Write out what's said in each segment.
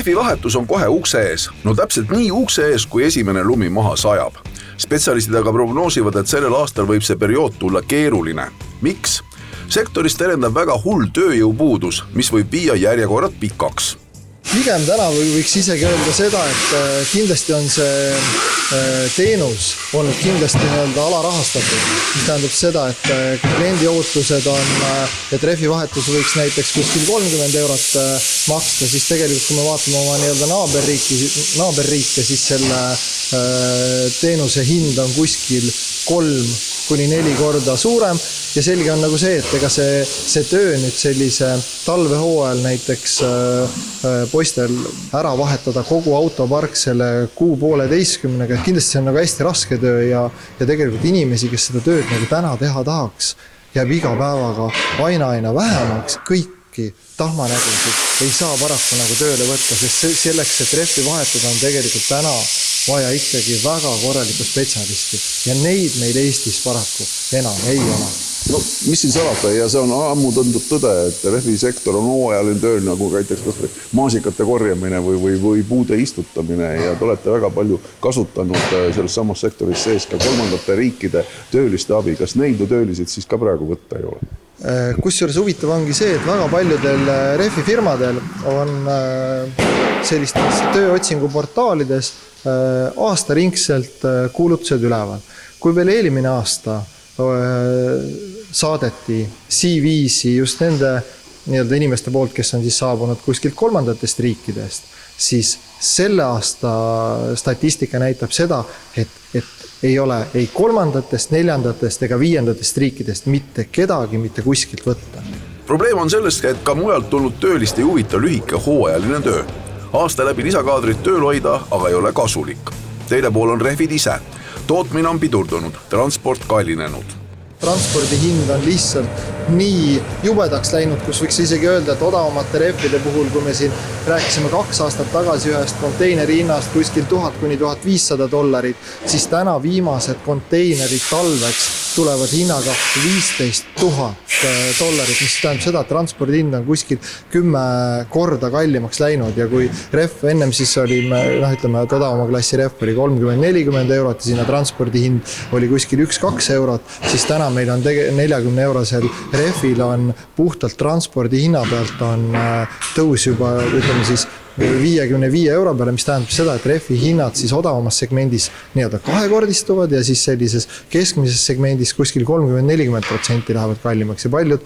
Rehvivahetus on kohe ukse ees. No täpselt nii ukse ees, kui esimene lumi maha sajab. Spetsialistid aga prognoosivad, et sellel aastal võib see periood tulla keeruline. Miks? Sektoris terendab väga hull tööjõupuudus, mis võib viia järjekorrad pikaks. Pigem täna võiks isegi öelda seda, et kindlasti on see teenus olnud kindlasti alarahastatud. Mis tähendab seda, et kliendi ootused on, et rehvivahetus võiks näiteks kuskil 30 eurot maksta, siis tegelikult kui me vaatame oma naaberriike, siis selle teenuse hind on kuskil 3-4 korda suurem ja selge on nagu see, et ega see töö nüüd sellise talvehooajal näiteks poistel ära vahetada kogu autopark selle 6-1,5, et kindlasti see on nagu hästi raske töö ja tegelikult inimesi, kes seda tööd nagu täna teha tahaks, jääb iga päevaga aina vähemaks. Kõiki tahmanägusid ei saa paraku nagu tööle võtta, sest selleks, et rehvi vahetada, on tegelikult täna vaja ikkagi väga korralikku spetsialisti ja neid meil Eestis paraku enam ei ole. No, mis siin salata, ja see on ammu tundnud tõde, et rehvisektor on hooajaline töö, nagu näiteks maasikate korjamine või puude istutamine ja te olete väga palju kasutanud selles samas sektoris sees ka kolmandate riikide tööliste abi. Kas neid töölisid siis ka praegu võtta ei ole? Kusjuures huvitav ongi see, et väga paljudel rehvifirmadel on sellistes tööotsinguportaalides aastaringselt kuulutused üleval. Kui veel eelmine aasta saadeti CV-si just nende inimeste poolt, kes on siis saabunud kuskilt kolmandatest riikidest, siis selle aasta statistika näitab seda, et ei ole ei kolmandatest, neljandatest ega viiendatest riikidest mitte kedagi mitte kuskilt võtta. Probleem on sellest, et ka mujalt tulnud töölist ei huvita lühike hooajaline töö. Aasta läbi lisakaadrit tööl hoida, aga ei ole kasulik. Teine pool on rehvid ise. Tootmine on pidurdunud, transport kallinenud. Transpordi hind on lihtsalt nii jubedaks läinud, kus võiks isegi öelda, et odavamate rehvide puhul, kui me siin rääkisime 2 aastat tagasi ühest konteineri hinnast kuskil $1000–1500, siis täna viimased konteinerid talveks tulevad hinnaga $15,000, mis tähendab seda, et transpordi hind on kuskil 10 korda kallimaks läinud ja kui rehv ennem siis oli, ütleme, et odavama klassi rehv oli 30-40 eurot ja sinna transpordi hind oli kuskil 1-2 eurot, siis täna meil on 40 eurosel rehvil on puhtalt transpordi hinna pealt on tõus juba, ütleme siis, 55 euro peale, mis tähendab seda, et rehvi hinnad siis odavamas segmendis kahekordistuvad ja siis sellises keskmises segmendis kuskil 30-40% lähevad kallimaks ja paljud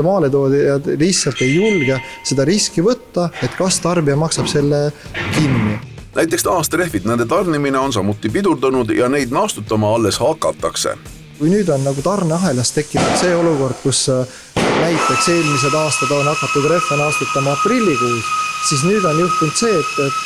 maaletoodijad lihtsalt ei julge seda riski võtta, et kas tarbija maksab selle kinni. Näiteks aastarehvid, nende tarnimine on samuti pidurdunud ja neid naastutama alles hakatakse. Kui nüüd on nagu tarneahelas tekkinud see olukord, kus näiteks eelmised aastad on hakatud rehve naastutama aprillikuus, siis nüüd on juhtunud see, et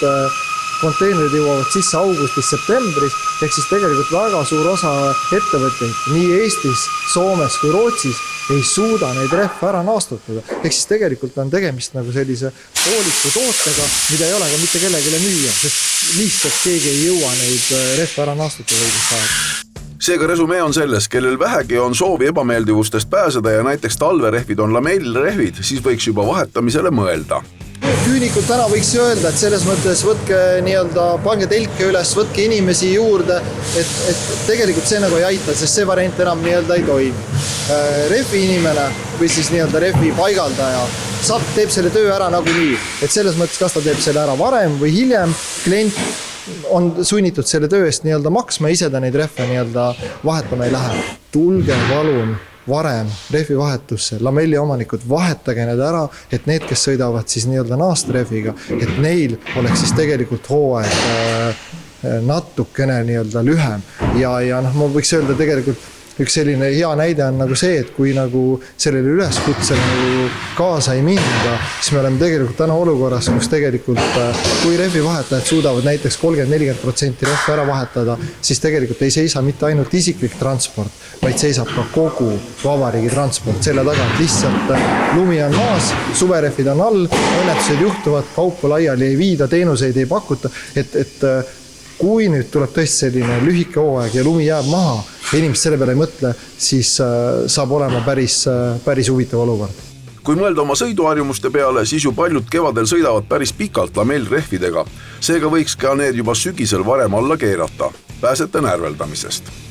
konteinerid jõuavad sisse augustis, septembris, ehk siis tegelikult väga suur osa ettevõtteid nii Eestis, Soomes kui Rootsis ei suuda neid rehve ära naastutada. Ehk siis tegelikult on tegemist nagu sellise pooliku tootega, mida ei ole ka mitte kellegile müüa, sest lihtsalt keegi ei jõua neid rehve ära naastutada õigust aega. Seega resumee on selles, kellel vähegi on soovi ebameeldivustest pääseda ja näiteks talverehvid on lamellrehvid, siis võiks juba vahetamisele mõelda. Küünikult täna võiks ju öelda, et selles mõttes võtke pange telke üles, võtke inimesi juurde, et tegelikult see nagu ei aita, sest see variant enam ei toimi. Rehvi inimene või siis rehvi paigaldaja teeb selle töö ära nagu nii, et selles mõttes kas ta teeb selle ära varem või hiljem, klient on sunnitud selle töö eest maksma, ise ta neid rehve vahetama ei lähe. Tulge palun varem rehvi vahetusse, lamelli omanikud, vahetage need ära, et need, kes sõidavad siis naastrehviga, et neil oleks siis tegelikult hooaeg natukene lühem. Ja ma võiks öelda tegelikult, üks selline hea näide on nagu see, et kui nagu sellele üleskutsele kaasa ei minda, siis me oleme tegelikult täna olukorras, kus tegelikult kui rehvi vahetajad suudavad näiteks 30-40% rehvi ära vahetada, siis tegelikult ei seisa mitte ainult isiklik transport, vaid seisab ka kogu vabariigi transport. Selle taga lihtsalt lumi on maas, suverehvid on all, õnnetused juhtuvad, kaupa laiali ei viida, teenuseid ei pakuta, et kui nüüd tuleb tõesti selline lühike hooaeg ja lumi jääb maha ja inimesed selle peale ei mõtle, siis saab olema päris huvitav olukord. kui mõelda oma sõiduharjumuste peale, siis ju paljud kevadel sõidavad päris pikalt lamellrehvidega. Seega võiks ka need juba sügisel varem alla keerata. Pääsete närveldamisest.